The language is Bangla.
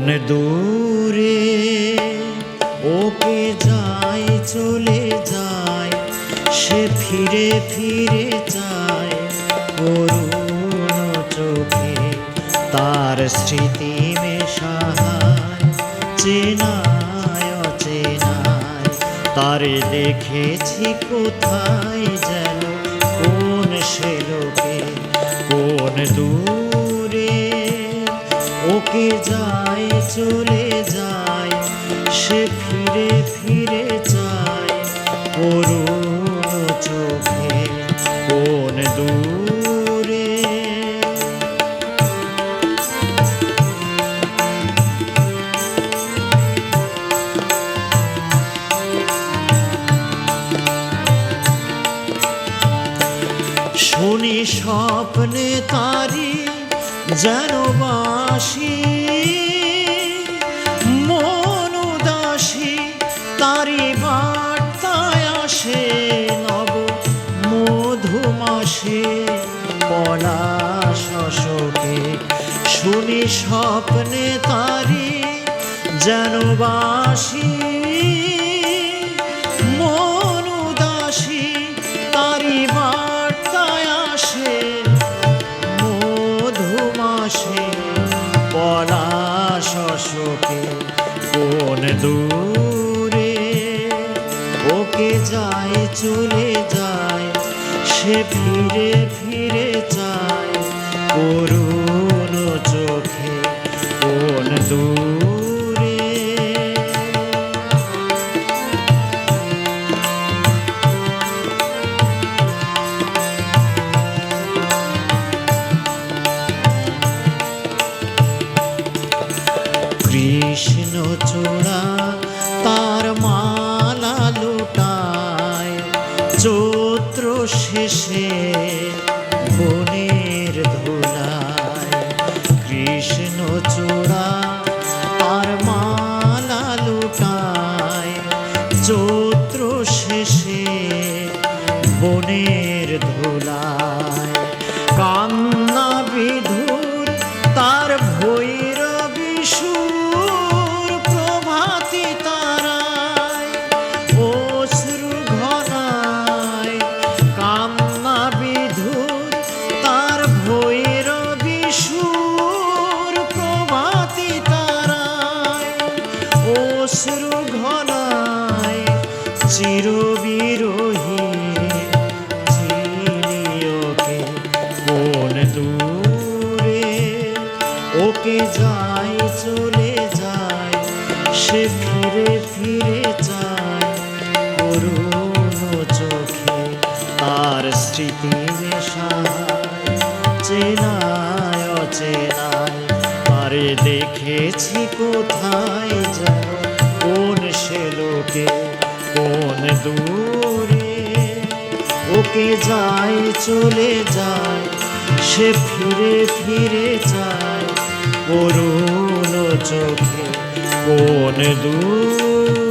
কোন দূরে ওকে যায় চলে যায়, সে ফিরে ফিরে যায় করুণ চোখে। তার স্মৃতি মেশায় চেনায় অচেনায়, তারে দেখেছি কোথায় যেন কোন সে লোকে। কোন দূরে ওকে যায় চলে যায়, সে ফিরে ফিরে যায় করুণ চোখে। কোন দূরে শুনি স্বপ্নে তারি যেন বাসি, মন উদাসী তারি বার্তায় আসে নব মধুমাসে পলাশ অশোকে। শুনি স্বপ্নে তারি যেন বাসি, মন উদাসী তারি বার্তায় আসে মধুমাসে পলাশ অশোকে। কোন দূরে ওকে যায় চলে যায়, সে ফিরে ফিরে যায় করুণ চোখে। কোন দূরে কৃষ্ণ চূড়া তার মালা লুটায়, চৈত্র শেষে বনের ধুলায়। কৃষ্ণ চূড়া তার মালা লুটায়, চৈত্র শেষে বনের ধুলায়। কান্না বিধুর তার ভৈরবী সুর, প্রভাতী তারায় অশ্রু ঘনায়। কান্না বিধুর তার ভৈরবী সুর, প্রভাতী তারায় অশ্রু ঘনায়। চিরবিরহী চিনিওকে। কোন দূরে ওকে যায় চলে যায়, সে ফিরে ফিরে যায় করুণ চোখে। তার স্মৃতি মেশায় চেনায় অচেনায়, তারে দেখেছি কোথায় যেন কোন সে লোকে। কোন দূরে ওকে যায় চলে যায়, সে ফিরে ফিরে যায় করুণ চোখে। কোন দূরে